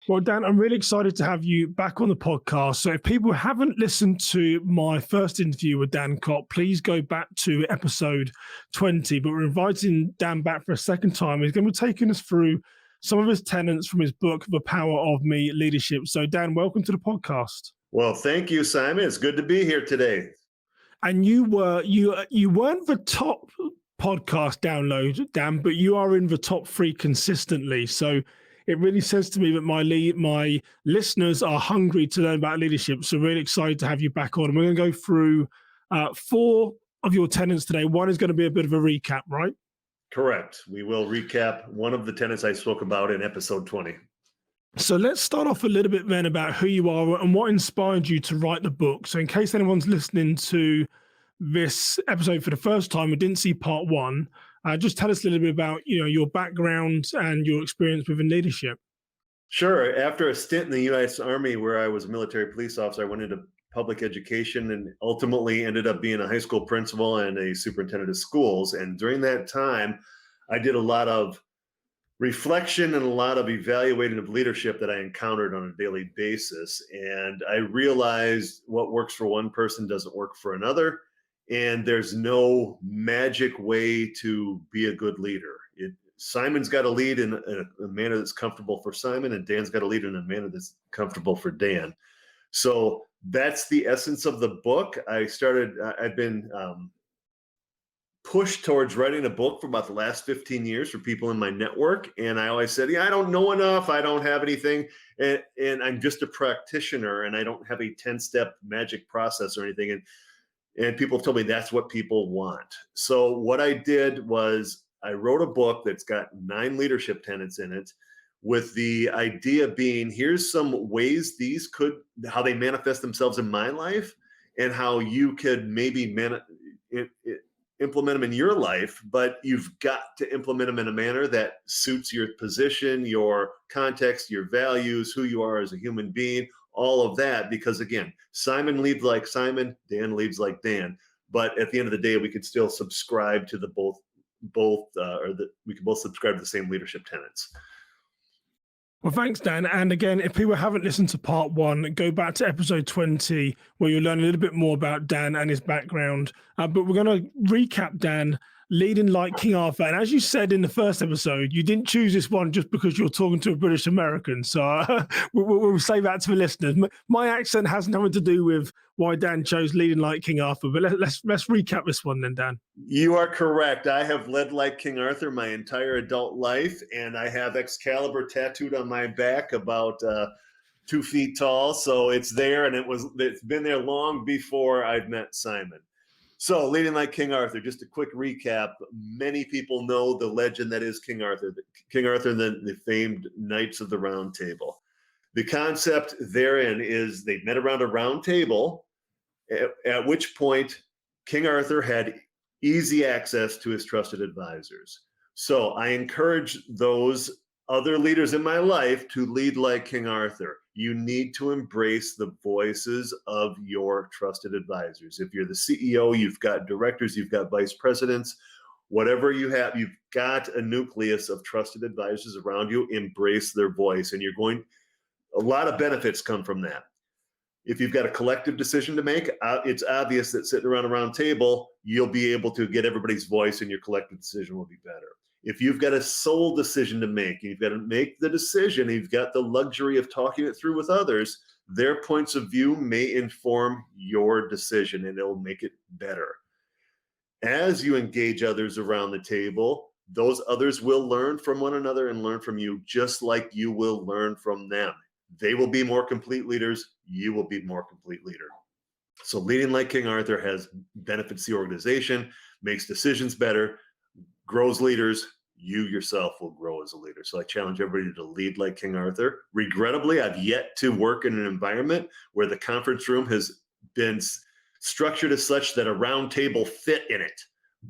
Well, Dan, I'm really excited to have you back on the podcast. So if people haven't listened to my first interview with Dan Kopp, please go back to episode 20. But we're inviting Dan back for a second time. He's going to be taking us through some of his tenets from his book, The Power of Me Leadership. So Dan, welcome to the podcast. Well, thank you, Simon. It's good to be here today. And you weren't the top podcast download, Dan, but you are in the top 3 consistently. So it really says to me that my listeners are hungry to learn about leadership. So really excited to have you back on. And we're going to go through 4 of your tenets today. One is going to be a bit of a recap, right? Correct. We will recap one of the tenets I spoke about in episode 20. So let's start off a little bit then about who you are and what inspired you to write the book. So in case anyone's listening to this episode for the first time and didn't see part 1, just tell us a little bit about your background and your experience within leadership. Sure. After a stint in the U.S. Army where I was a military police officer, I went into public education and ultimately ended up being a high school principal and a superintendent of schools. And during that time, I did a lot of reflection and a lot of evaluating of leadership that I encountered on a daily basis. And I realized what works for one person doesn't work for another. And there's no magic way to be a good leader. Simon's got to lead in a manner that's comfortable for Simon, and Dan's got to lead in a manner that's comfortable for Dan. So that's the essence of the book. I've been pushed towards writing a book for about the last 15 years for people in my network. And I always said, I don't know enough. I don't have anything. And I'm just a practitioner and I don't have a 10-step magic process or anything. And people told me that's what people want. So what I did was I wrote a book that's got 9 leadership tenets in it, with the idea being, here's some ways how they manifest themselves in my life and how you could maybe implement them in your life, but you've got to implement them in a manner that suits your position, your context, your values, who you are as a human being, all of that. Because again, Simon leads like Simon, Dan leads like Dan. But at the end of the day, we could still subscribe to we could both subscribe to the same leadership tenets. Well, thanks, Dan. And again, if people haven't listened to part 1, go back to episode 20, where you'll learn a little bit more about Dan and his background. But we're going to recap Dan leading like King Arthur. And as you said in the first episode, you didn't choose this one just because you're talking to a British American. So we'll say that to the listeners. My accent has nothing to do with why Dan chose leading like King Arthur. But let's recap this one then, Dan. You are correct. I have led like King Arthur my entire adult life, and I have Excalibur tattooed on my back about 2 feet tall. So it's there, and it's been there long before I've met Simon. So leading like King Arthur, just a quick recap. Many people know the legend that is King Arthur. King Arthur and the famed Knights of the Round Table. The concept therein is they met around a round table, at which point King Arthur had easy access to his trusted advisors. So I encourage those other leaders in my life to lead like King Arthur. You need to embrace the voices of your trusted advisors. If you're the CEO, you've got directors, you've got vice presidents, whatever you have, you've got a nucleus of trusted advisors around you. Embrace their voice, and a lot of benefits come from that. If you've got a collective decision to make, it's obvious that sitting around a round table, you'll be able to get everybody's voice and your collective decision will be better. If you've got a sole decision to make, and you've got to make the decision, and you've got the luxury of talking it through with others, their points of view may inform your decision and it'll make it better. As you engage others around the table, those others will learn from one another and learn from you, just like you will learn from them. They will be more complete leaders. You will be more complete leader. So leading like King Arthur benefits the organization, makes decisions better, grows leaders. You yourself will grow as a leader. So I challenge everybody to lead like King Arthur. Regrettably, I've yet to work in an environment where the conference room has been structured as such that a round table fit in it.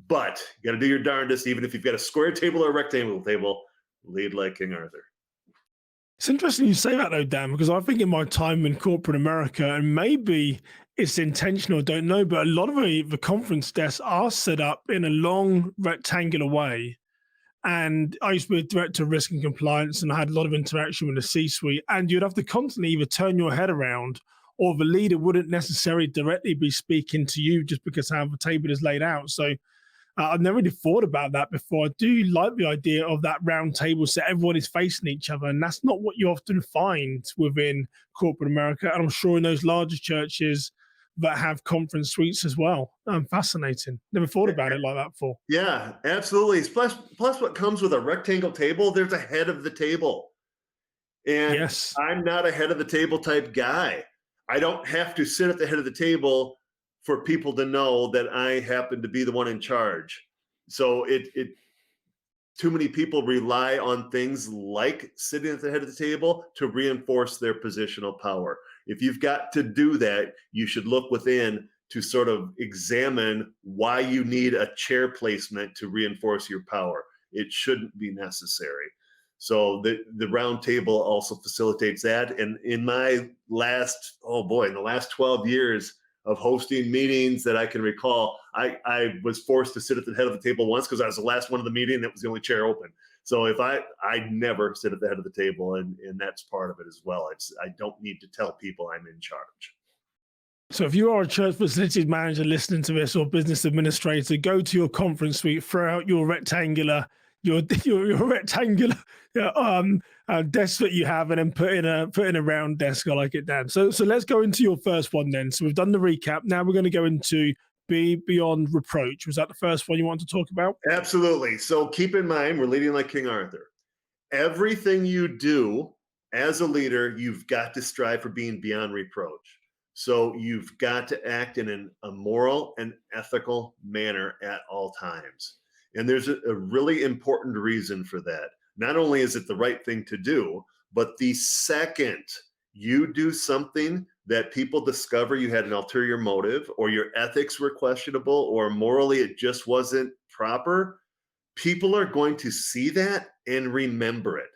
But you got to do your darndest, even if you've got a square table or a rectangle table, lead like King Arthur. It's interesting you say that, though, Dan, because I think in my time in corporate America, and maybe it's intentional, I don't know, but a lot of the conference desks are set up in a long rectangular way. And I used to be a director of risk and compliance, and I had a lot of interaction with the C-suite. And you'd have to constantly either turn your head around, or the leader wouldn't necessarily directly be speaking to you just because how the table is laid out. So I've never really thought about that before. I do like the idea of that round table so everyone is facing each other, and that's not what you often find within corporate America. And I'm sure in those larger churches that have conference suites as well. Fascinating. Never thought about it like that before. Yeah, absolutely. Plus, what comes with a rectangle table, there's a head of the table. And Yes. I'm not a head of the table type guy. I don't have to sit at the head of the table for people to know that I happen to be the one in charge. So too many people rely on things like sitting at the head of the table to reinforce their positional power. If you've got to do that, you should look within to sort of examine why you need a chair placement to reinforce your power. It shouldn't be necessary. So the round table also facilitates that. And in my last, in the last 12 years of hosting meetings that I can recall, I was forced to sit at the head of the table once because I was the last one of the meeting. That was the only chair open. So if I never sit at the head of the table, and that's part of it as well. I don't need to tell people I'm in charge. So if you are a church facilities manager listening to this, or business administrator, go to your conference suite, throw out your rectangular desk that you have, and then put in a round desk. I like it, Dan. So let's go into your first one then. So we've done the recap. Now we're going to go into Be Beyond Reproach. Was that the first one you want to talk about? Absolutely. So keep in mind, we're leading like King Arthur. Everything you do as a leader, you've got to strive for being beyond reproach. So you've got to act in a moral and ethical manner at all times. And there's a really important reason for that. Not only is it the right thing to do, but the second you do something that people discover you had an ulterior motive, or your ethics were questionable, or morally it just wasn't proper, people are going to see that and remember it.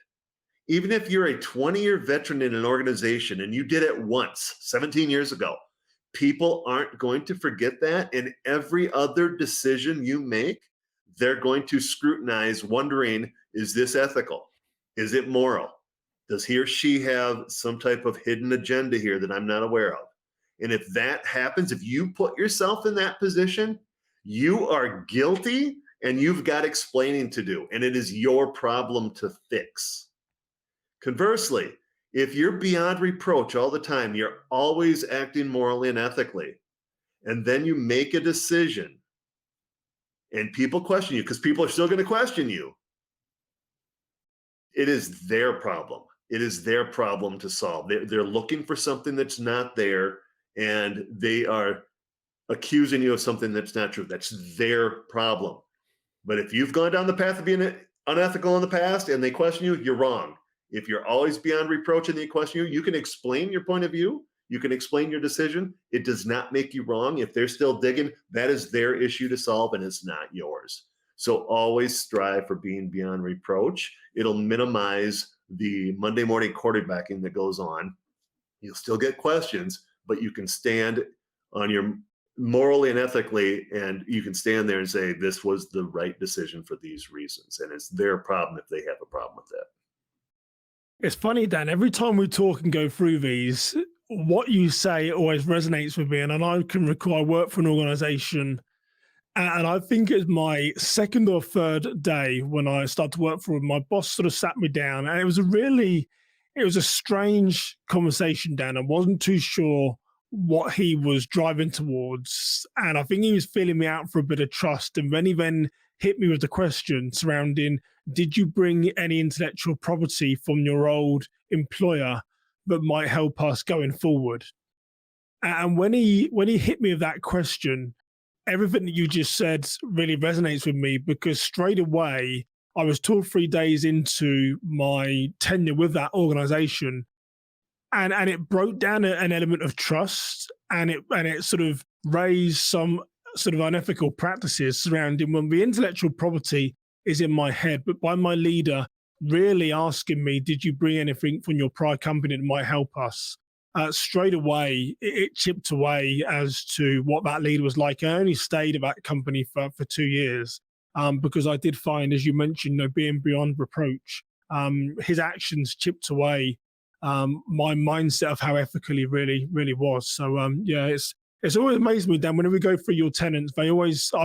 Even if you're a 20-year veteran in an organization and you did it once 17 years ago, people aren't going to forget that. And every other decision you make, they're going to scrutinize, wondering, is this ethical? Is it moral? Does he or she have some type of hidden agenda here that I'm not aware of? And if that happens, if you put yourself in that position, you are guilty and you've got explaining to do, and it is your problem to fix. Conversely, if you're beyond reproach all the time, you're always acting morally and ethically, and then you make a decision and people question you, because people are still going to question you, it is their problem. It is their problem to solve. They're looking for something that's not there, and they are accusing you of something that's not true. That's their problem. But if you've gone down the path of being unethical in the past and they question you, you're wrong. If you're always beyond reproach and they question you, you can explain your point of view. You can explain your decision. It does not make you wrong. If they're still digging, that is their issue to solve, and it's not yours. So always strive for being beyond reproach. It'll minimize the Monday morning quarterbacking that goes on. You'll still get questions, but you can stand on your morally and ethically, and you can stand there and say, this was the right decision for these reasons. And it's their problem if they have a problem with that. It's funny, Dan, every time we talk and go through these, what you say always resonates with me. And I can recall I work for an organization, and I think it's my second or third day when I started to work for him. My boss sort of sat me down, and it was a strange conversation, Dan. I wasn't too sure what he was driving towards. And I think he was feeling me out for a bit of trust. And then he hit me with the question surrounding, did you bring any intellectual property from your old employer that might help us going forward? And when he hit me with that question, everything that you just said really resonates with me, because straight away I was 2 or 3 days into my tenure with that organization, and it broke down an element of trust, and it sort of raised some sort of unethical practices surrounding when the intellectual property is in my head, but by my leader really asking me, did you bring anything from your prior company that might help us? Straight away, it chipped away as to what that leader was like. I only stayed at that company for 2 years, because I did find, as you mentioned, being beyond reproach, his actions chipped away my mindset of how ethical he really was. So yeah, it's always amazed me, Dan, whenever we go through your tenets, I've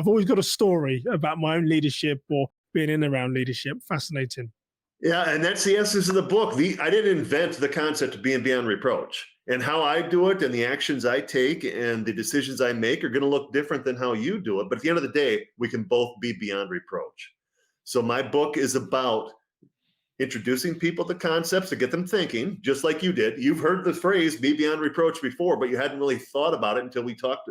always got a story about my own leadership or being in around leadership. Fascinating. Yeah, and that's the essence of the book. I didn't invent the concept of being beyond reproach. And how I do it and the actions I take and the decisions I make are going to look different than how you do it. But at the end of the day, we can both be beyond reproach. So my book is about introducing people to concepts to get them thinking, just like you did. You've heard the phrase "be beyond reproach" before, but you hadn't really thought about it until we talked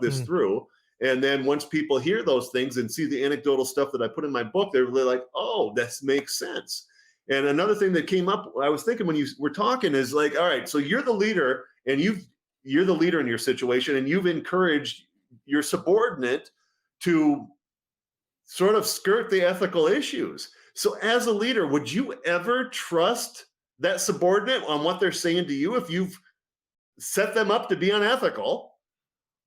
this Mm. through. And then once people hear those things and see the anecdotal stuff that I put in my book, they're really like, "Oh, this makes sense." And another thing that came up, I was thinking when you were talking, is like, all right, so you're the leader, and you're the leader in your situation, and you've encouraged your subordinate to sort of skirt the ethical issues. So, as a leader, would you ever trust that subordinate on what they're saying to you if you've set them up to be unethical?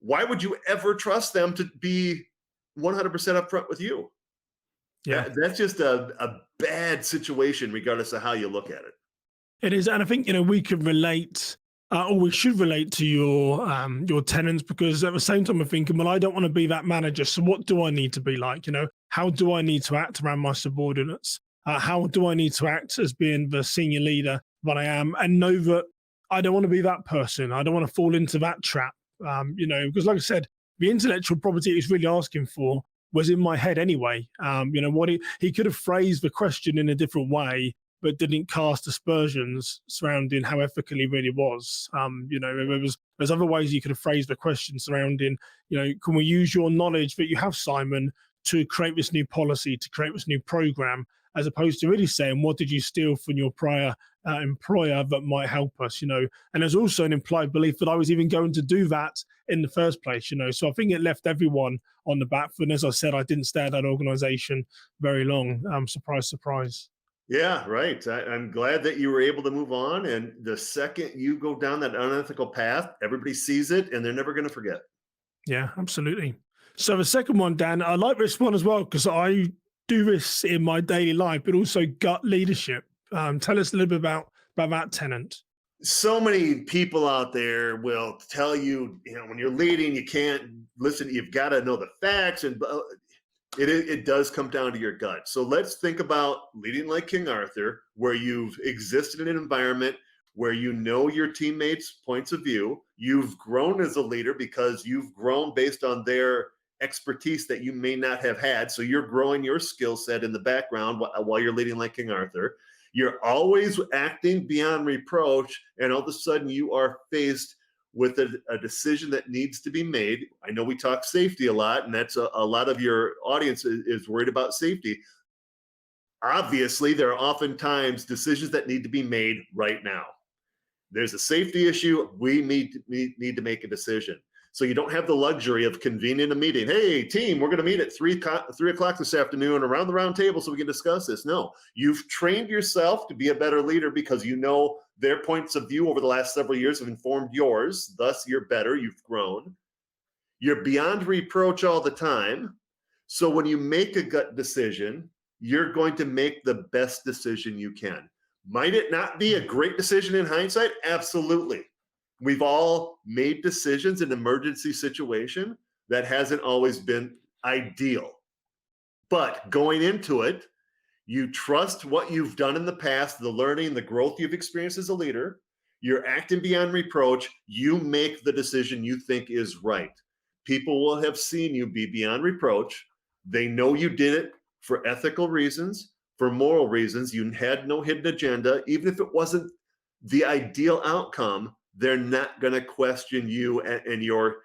Why would you ever trust them to be 100% upfront with you? Yeah. That's just a bad situation, regardless of how you look at it. It is, and I think we can relate, or we should relate to your tenants, because at the same time, I'm thinking, well, I don't want to be that manager. So what do I need to be like? How do I need to act around my subordinates? How do I need to act as being the senior leader that I am, and know that I don't want to be that person. I don't want to fall into that trap. Because like I said, the intellectual property he's really asking for was in my head anyway. What he could have phrased the question in a different way, but didn't cast aspersions surrounding how ethical he really was. There's other ways you could have phrased the question surrounding, can we use your knowledge that you have, Simon, to create this new policy, to create this new program, as opposed to really saying, what did you steal from your prior employer that might help us? And there's also an implied belief that I was even going to do that in the first place. So I think it left everyone on the back foot. And as I said, I didn't stay at that organization very long. Surprise, surprise. Yeah, right. I'm glad that you were able to move on. And the second you go down that unethical path, everybody sees it and they're never going to forget. Yeah, absolutely. So the second one, Dan, I like this one as well because I do this in my daily life, but also gut leadership. Tell us a little bit about that tenant. So many people out there will tell you, when you're leading, you can't listen. You've got to know the facts, and it does come down to your gut. So let's think about leading like King Arthur, where you've existed in an environment where you know your teammates' points of view. You've grown as a leader because you've grown based on their expertise that you may not have had. So you're growing your skill set in the background while you're leading like King Arthur. You're always acting beyond reproach, and all of a sudden you are faced with a decision that needs to be made. I know we talk safety a lot, and that's a lot of your audience is worried about safety. Obviously, there are oftentimes decisions that need to be made right now. There's a safety issue. We need to make a decision. So you don't have the luxury of convening a meeting. Hey, team, we're going to meet at 3 o'clock this afternoon around the round table so we can discuss this. No, you've trained yourself to be a better leader because you know their points of view over the last several years have informed yours. Thus, you're better. You've grown. You're beyond reproach all the time. So when you make a gut decision, you're going to make the best decision you can. Might it not be a great decision in hindsight? Absolutely. We've all made decisions in emergency situation that hasn't always been ideal. But going into it, you trust what you've done in the past, the learning, the growth you've experienced as a leader. You're acting beyond reproach. You make the decision you think is right. People will have seen you be beyond reproach. They know you did it for ethical reasons, for moral reasons. You had no hidden agenda. Even if it wasn't the ideal outcome, they're not going to question you and your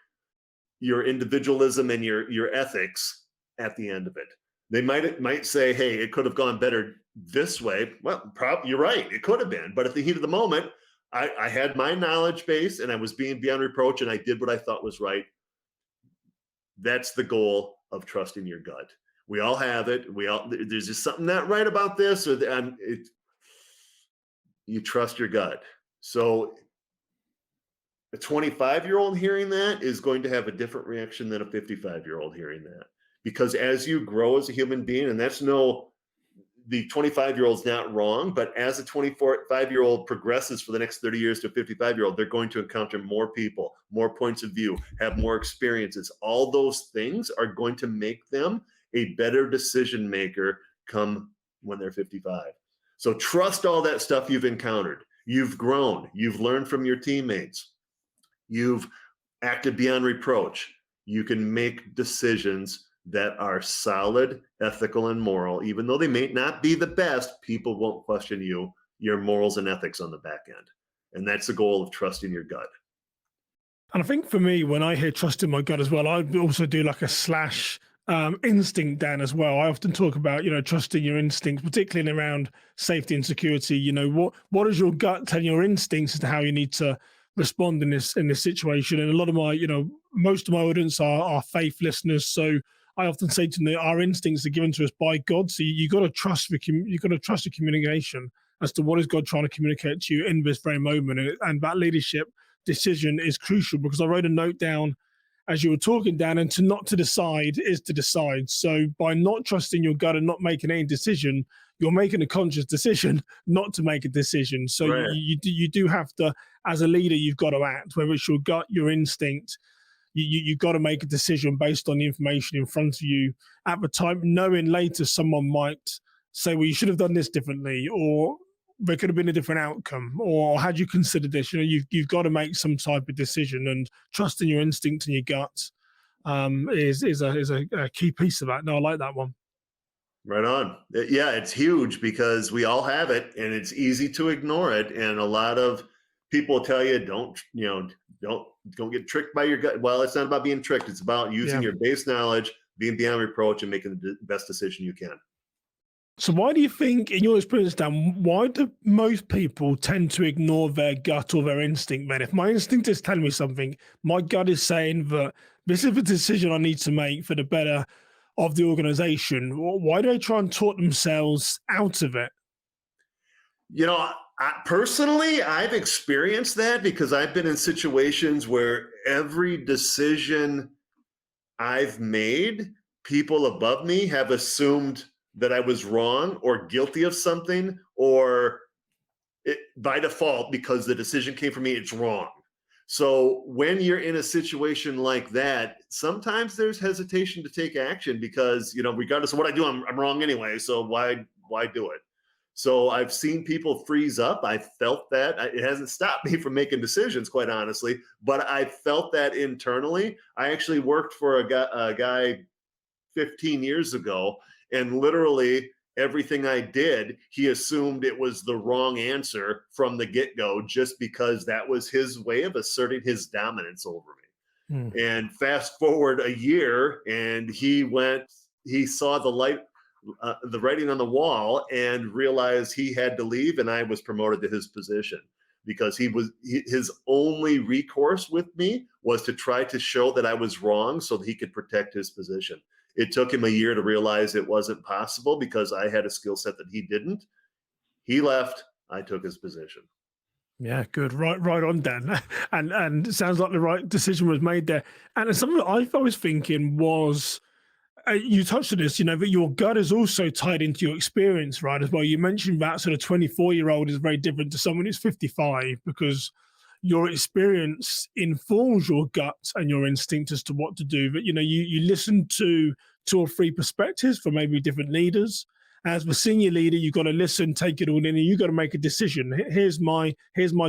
individualism and your ethics at the end of it. They might say, hey, it could have gone better this way. Well, you're right. It could have been. But at the heat of the moment, I had my knowledge base and I was being beyond reproach and I did what I thought was right. That's the goal of trusting your gut. We all have it. There's just something not right about this, you trust your gut. So a 25-year-old hearing that is going to have a different reaction than a 55-year-old hearing that. because as you grow as a human being, and the 25-year-old's not wrong, but as a 25-year-old progresses for the next 30 years to a 55-year-old, they're going to encounter more people, more points of view, have more experiences. All those things are going to make them a better decision maker come when they're 55. So trust all that stuff you've encountered. You've grown, you've learned from your teammates, you've acted beyond reproach. You can make decisions that are solid, ethical, and moral. Even though they may not be the best, people won't question your morals and ethics on the back end. And that's the goal of trusting your gut. And I think for me, when I hear trusting my gut as well, I also do like a slash instinct, Dan, as well. I often talk about, trusting your instincts, particularly around safety and security. What is your gut telling your instincts as to how you need to respond in this situation? And a lot of my, most of my audience are faith listeners. So I often say to them, our instincts are given to us by God. So you got to trust the communication as to what is God trying to communicate to you in this very moment. And that leadership decision is crucial, because I wrote a note down as you were talking, Dan, and not to decide is to decide. So by not trusting your gut and not making any decision, you're making a conscious decision not to make a decision. So Right. you do have to, as a leader, you've got to act, whether it's your gut, your instinct. You've got to make a decision based on the information in front of you at the time, knowing later someone might say, well, you should have done this differently, or there could have been a different outcome, or had you considered this? You've got to make some type of decision, and trusting your instinct and your gut is a key piece of that. No, I like that one. Right on. Yeah, it's huge because we all have it and it's easy to ignore it. And a lot of people tell you, don't get tricked by your gut. Well, it's not about being tricked. It's about using your base knowledge, being beyond reproach, and making the best decision you can. So why do you think, in your experience, Dan, why do most people tend to ignore their gut or their instinct, man? If my instinct is telling me something, my gut is saying that this is the decision I need to make for the better of the organization, why do they try and talk themselves out of it? Personally, I've experienced that because I've been in situations where every decision I've made, people above me have assumed that I was wrong or guilty of something, or by default, because the decision came from me, it's wrong. So when you're in a situation like that, sometimes there's hesitation to take action because, regardless of what I do, I'm wrong anyway. So why do it? So I've seen people freeze up. I felt that. It hasn't stopped me from making decisions, quite honestly, but I felt that internally. I actually worked for a guy 15 years ago, and literally everything I did, he assumed it was the wrong answer from the get-go, just because that was his way of asserting his dominance over me. And fast forward a year, and he saw the writing on the wall, and realized he had to leave, and I was promoted to his position because his only recourse with me was to try to show that I was wrong so that he could protect his position. It took him a year to realize it wasn't possible because I had a skill set that he didn't. He left. I took his position. Yeah, good. Right on, Dan. And it sounds like the right decision was made there. And something that I was thinking was, you touched on this, that your gut is also tied into your experience, right? As well, you mentioned that sort of 24-year-old is very different to someone who's 55, because your experience informs your gut and your instinct as to what to do. But you listen to 2 or 3 perspectives from maybe different leaders. As the senior leader, you've got to listen, take it all in, and you've got to make a decision. Here's my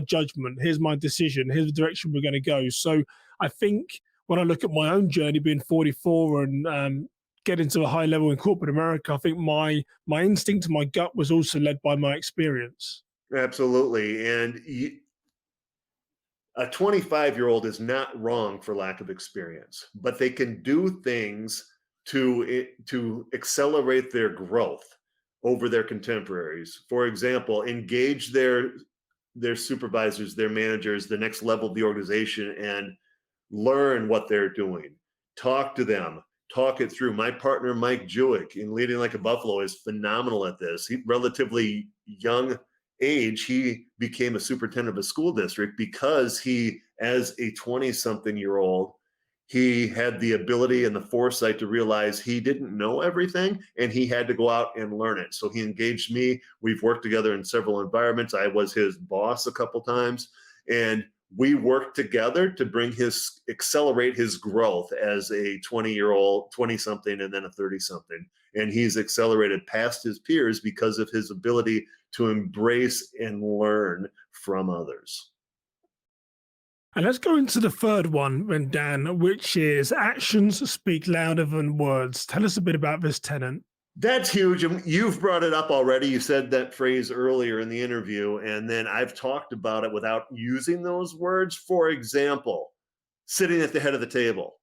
judgment. Here's my decision. Here's the direction we're going to go. So I think when I look at my own journey, being 44 and getting to a high level in corporate America, I think my instinct and my gut was also led by my experience. Absolutely. And a 25-year-old is not wrong for lack of experience, but they can do things to accelerate their growth over their contemporaries. For example, engage their supervisors, their managers, the next level of the organization, and learn what they're doing. Talk to them, talk it through. My partner, Mike Jewick, in Leading Like a Buffalo, is phenomenal at this. Relatively young age, he became a superintendent of a school district because he, as a 20-something-year-old, He had the ability and the foresight to realize he didn't know everything and he had to go out and learn it. So he engaged me. We've worked together in several environments. I was his boss a couple times, and we worked together to accelerate his growth as a 20-year-old, 20 something, and then a 30 something. And he's accelerated past his peers because of his ability to embrace and learn from others. And let's go into the third one, then, Dan, which is actions speak louder than words. Tell us a bit about this tenet. That's huge. You've brought it up already. You said that phrase earlier in the interview, and then I've talked about it without using those words. For example, sitting at the head of the table.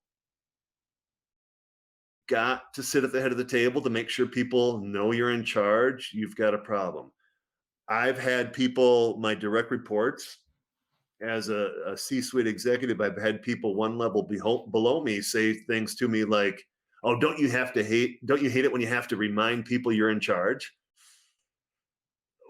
Got to sit at the head of the table to make sure people know you're in charge. You've got a problem. I've had people, my direct reports, as a C-suite executive, I've had people one level below me say things to me like, "Oh, don't you hate it when you have to remind people you're in charge?"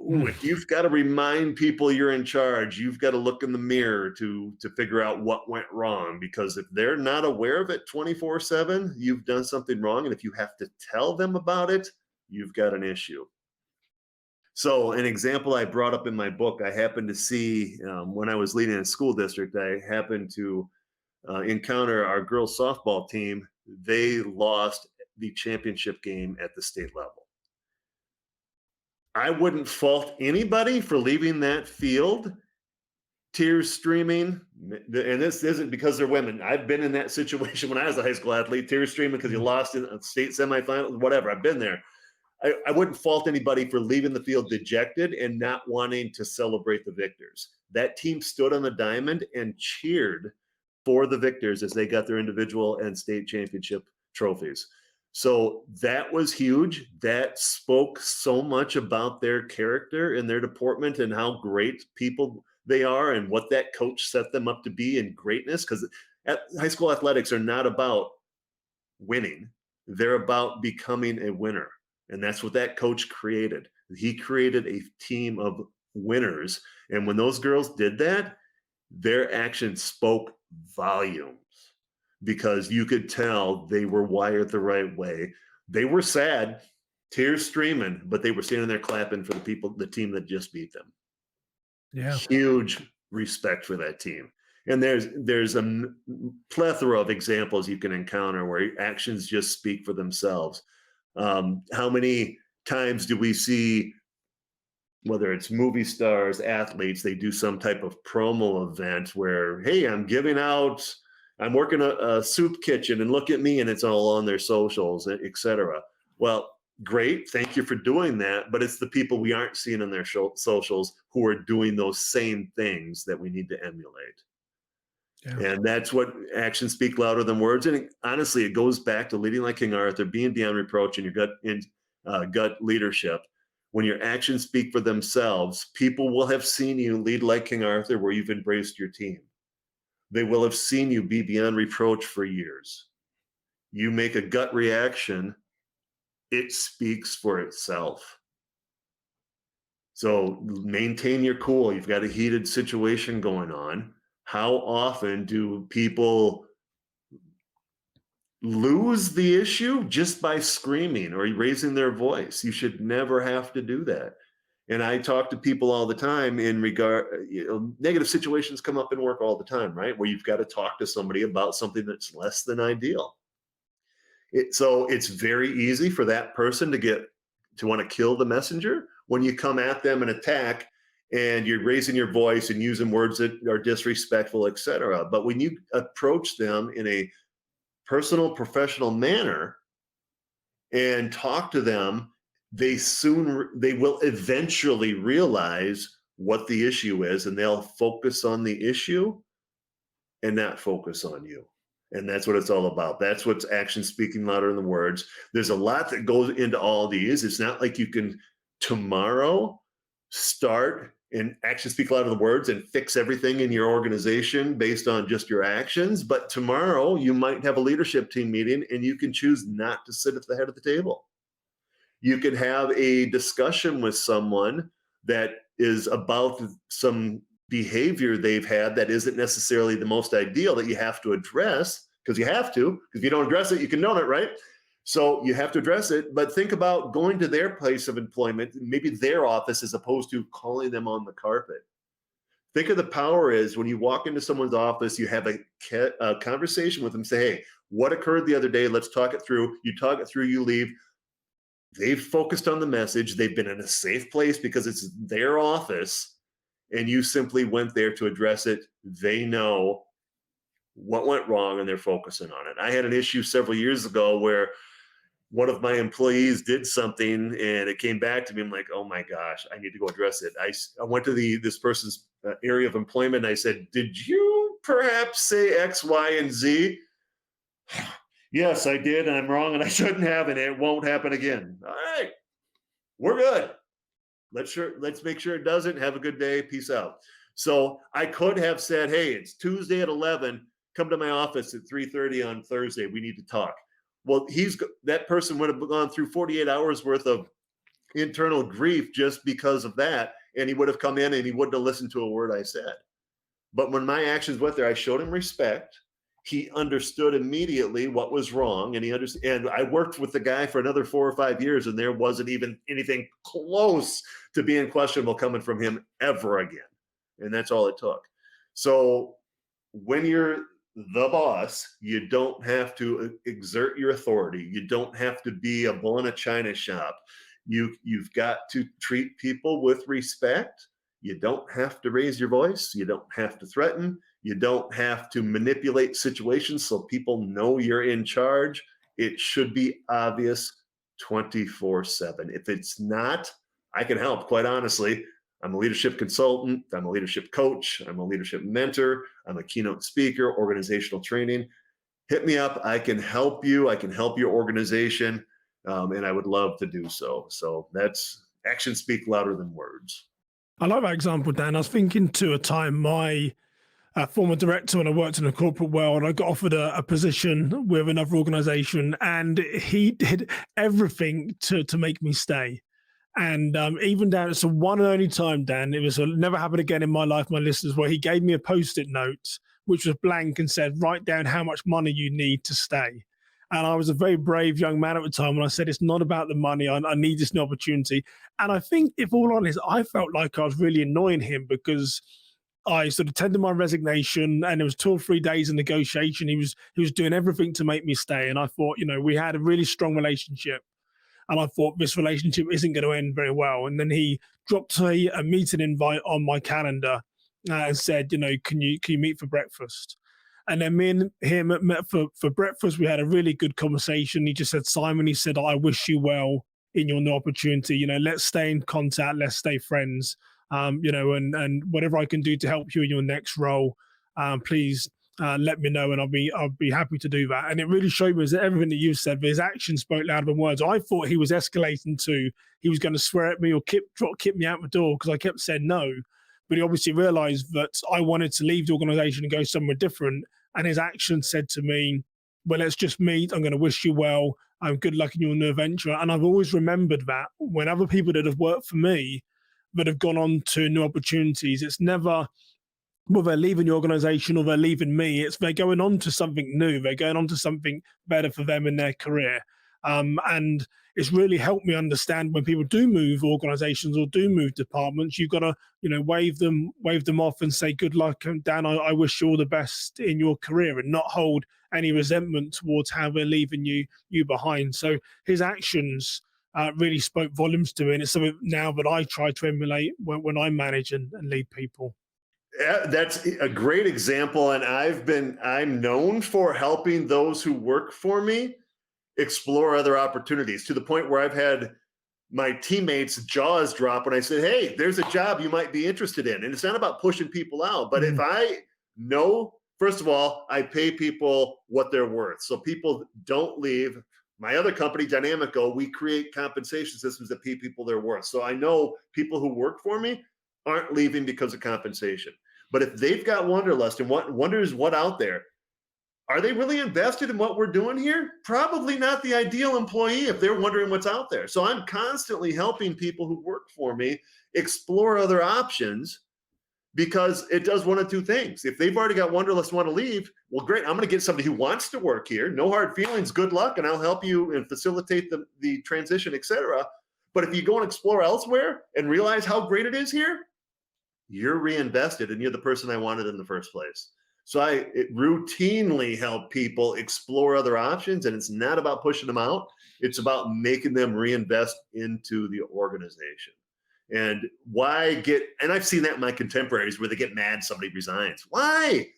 Ooh, if you've got to remind people you're in charge, you've got to look in the mirror to figure out what went wrong, because if they're not aware of it 24/7, you've done something wrong, and if you have to tell them about it, you've got an issue. So an example I brought up in my book, I happened to see when I was leading a school district, I happened to encounter our girls softball team. They lost the championship game at the state level. I wouldn't fault anybody for leaving that field, tears streaming. And this isn't because they're women. I've been in that situation when I was a high school athlete, tears streaming because you lost in a state semifinal, whatever. I've been there. I wouldn't fault anybody for leaving the field dejected and not wanting to celebrate the victors. That team stood on the diamond and cheered for the victors as they got their individual and state championship trophies. So that was huge. That spoke so much about their character and their deportment and how great people they are and what that coach set them up to be in greatness. Because high school athletics are not about winning. They're about becoming a winner. And that's what that coach created. He created a team of winners. And when those girls did that, their actions spoke volumes, because you could tell they were wired the right way. They were sad, tears streaming, but they were standing there clapping for the team that just beat them. Yeah. Huge respect for that team. And there's a plethora of examples you can encounter where actions just speak for themselves. How many times do we see, whether it's movie stars, athletes, they do some type of promo event where, hey, I'm working a soup kitchen and look at me, and it's all on their socials, etc. Well, great. Thank you for doing that. But it's the people we aren't seeing on their socials who are doing those same things that we need to emulate. Yeah. And that's what actions speak louder than words. And honestly, it goes back to leading like King Arthur, being beyond reproach in your gut leadership. When your actions speak for themselves, people will have seen you lead like King Arthur, where you've embraced your team. They will have seen you be beyond reproach for years. You make a gut reaction, it speaks for itself. So maintain your cool. You've got a heated situation going on. How often do people lose the issue just by screaming or raising their voice? You should never have to do that. And I talk to people all the time in regard, negative situations come up in work all the time, right? Where you've got to talk to somebody about something that's less than ideal. So it's very easy for that person to want to kill the messenger when you come at them and attack, and you're raising your voice and using words that are disrespectful, etc. But when you approach them in a personal, professional manner and talk to them, they will eventually realize what the issue is, and they'll focus on the issue and not focus on you. And that's what it's all about. That's what's action speaking louder than words. There's a lot that goes into all these. It's not like you can tomorrow start and action speak louder than words and fix everything in your organization based on just your actions. But tomorrow you might have a leadership team meeting and you can choose not to sit at the head of the table. You could have a discussion with someone that is about some behavior they've had that isn't necessarily the most ideal, that you have to address, because you have to, because if you don't address it, you condone it, right? So you have to address it, but think about going to their place of employment, maybe their office, as opposed to calling them on the carpet. Think of the power is when you walk into someone's office, you have a conversation with them, say, hey, what occurred the other day? Let's talk it through. You talk it through, you leave. They've focused on the message. They've been in a safe place because it's their office, and you simply went there to address it. They know what went wrong and they're focusing on it. I had an issue several years ago where one of my employees did something and it came back to me. I'm like, oh my gosh, I need to go address it. I went to this person's area of employment and I said, did you perhaps say X, Y, and Z? Yes, I did, and I'm wrong, and I shouldn't have, and it won't happen again. All right, we're good. Let's make sure it doesn't. Have a good day. Peace out. So I could have said, hey, it's Tuesday at 11. Come to my office at 3:30 on Thursday. We need to talk. Well, that person would have gone through 48 hours worth of internal grief just because of that, and he would have come in and he wouldn't have listened to a word I said. But when my actions went there, I showed him respect. He understood immediately what was wrong, and and I worked with the guy for another 4 or 5 years, and there wasn't even anything close to being questionable coming from him ever again. And that's all it took. So when you're the boss, you don't have to exert your authority. You don't have to be a bull in a china shop. You've got to treat people with respect. You don't have to raise your voice. You don't have to threaten. You don't have to manipulate situations so people know you're in charge. It should be obvious 24/7. If it's not, I can help, quite honestly. I'm a leadership consultant. I'm a leadership coach. I'm a leadership mentor. I'm a keynote speaker, organizational training. Hit me up. I can help you. I can help your organization. And I would love to do so. So that's actions speak louder than words. I like that example, Dan. I was thinking to a time my former director, when I worked in the corporate world, I got offered a position with another organization, and he did everything to make me stay. And even down, it's the one and only time, Dan, it was never happened again in my life, my listeners, where he gave me a post-it note, which was blank, and said, write down how much money you need to stay. And I was a very brave young man at the time, and I said, it's not about the money. I need this new opportunity. And I think, if all honest, I felt like I was really annoying him because I sort of tendered my resignation, and it was 2 or 3 days of negotiation. He was doing everything to make me stay. And I thought, we had a really strong relationship. And I thought this relationship isn't going to end very well. And then he dropped a meeting invite on my calendar and said, can you meet for breakfast? And then me and him met for breakfast. We had a really good conversation. He just said, Simon, he said, I wish you well in your new opportunity. Let's stay in contact. Let's stay friends. And whatever I can do to help you in your next role, please let me know, and I'll be happy to do that. And it really showed me that everything that you said, his actions spoke louder than words. I thought he was escalating to, he was going to swear at me or kick me out the door because I kept saying no. But he obviously realized that I wanted to leave the organization and go somewhere different. And his action said to me, well, let's just meet. I'm going to wish you well. Good luck in your new venture. And I've always remembered that when other people that have worked for me that have gone on to new opportunities, it's never, well, they're leaving the organization or they're leaving me. It's they're going on to something new. They're going on to something better for them in their career. And it's really helped me understand when people do move organizations or do move departments, you've got to, wave them off and say, good luck. And Dan, I wish you all the best in your career, and not hold any resentment towards how they're leaving you behind. So his actions really spoke volumes to me. And it's something now that I try to emulate when I manage and lead people. Yeah, that's a great example. And I'm known for helping those who work for me explore other opportunities, to the point where I've had my teammates' jaws drop when I said, hey, there's a job you might be interested in. And it's not about pushing people out, but if I know, first of all, I pay people what they're worth. So people don't leave. My other company, Dynamico, we create compensation systems that pay people their worth. So I know people who work for me aren't leaving because of compensation. But if they've got wanderlust and wonders what out there, are they really invested in what we're doing here? Probably not the ideal employee if they're wondering what's out there. So I'm constantly helping people who work for me explore other options because it does one of two things. If they've already got wanderlust want to leave, well, great. I'm going to get somebody who wants to work here. No hard feelings. Good luck, and I'll help you and facilitate the transition, etc. But if you go and explore elsewhere and realize how great it is here, you're reinvested, and you're the person I wanted in the first place. So I routinely help people explore other options, and it's not about pushing them out. It's about making them reinvest into the organization. And and I've seen that in my contemporaries where they get mad somebody resigns. Why?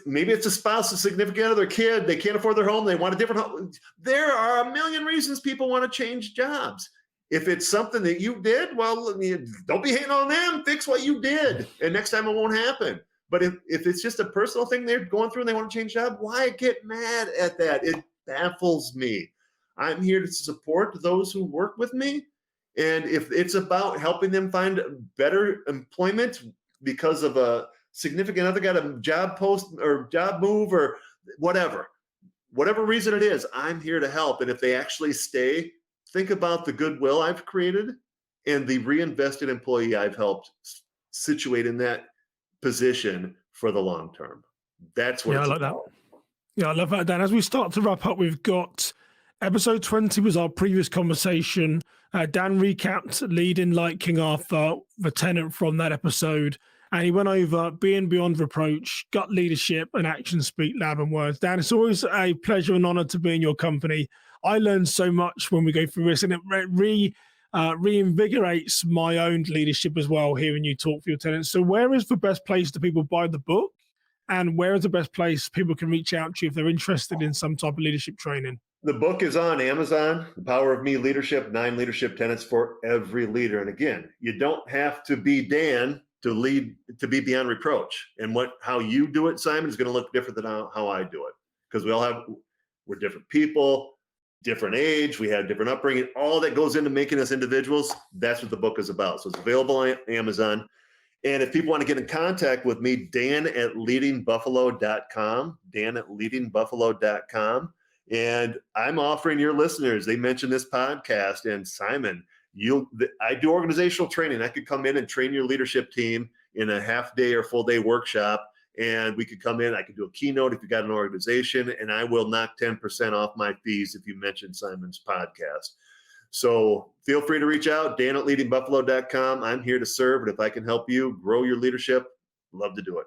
Maybe it's a spouse, a significant other, kid. They can't afford their home. They want a different home. There are a million reasons people want to change jobs. If it's something that you did, well, don't be hating on them. Fix what you did, and next time it won't happen. But if it's just a personal thing they're going through and they want to change job, why get mad at that? It baffles me. I'm here to support those who work with me. And if it's about helping them find better employment because of a significant other got a job post or job move or whatever reason it is, I'm here to help. And if they actually stay, think about the goodwill I've created and the reinvested employee I've helped situate in that position for the long term. That's what it's about. Yeah, I love that, Dan. As we start to wrap up, we've got episode 20 was our previous conversation. Dan recapped leading like King Arthur, the tenet from that episode, and he went over being beyond reproach, gut leadership, and actions speak louder than words. Dan, it's always a pleasure and honor to be in your company. I learn so much when we go through this, and it reinvigorates my own leadership as well, hearing you talk for your tenets. So where is the best place that people buy the book? And where is the best place people can reach out to you if they're interested in some type of leadership training? The book is on Amazon, The Power of Me Leadership, 9 Leadership Tenets for Every Leader. And again, you don't have to be Dan to lead, to be beyond reproach. And how you do it, Simon, is going to look different than how I do it. Because we're different people, different age, we have different upbringing, all that goes into making us individuals. That's what the book is about. So it's available on Amazon. And if people want to get in contact with me, Dan@leadingbuffalo.com, Dan@leadingbuffalo.com. And I'm offering your listeners, they mentioned this podcast, and Simon, I do organizational training. I could come in and train your leadership team in a half day or full day workshop. And we could come in, I could do a keynote if you got an organization, and I will knock 10% off my fees if you mention Simon's podcast. So feel free to reach out, Dan@leadingbuffalo.com. I'm here to serve, and if I can help you grow your leadership, love to do it.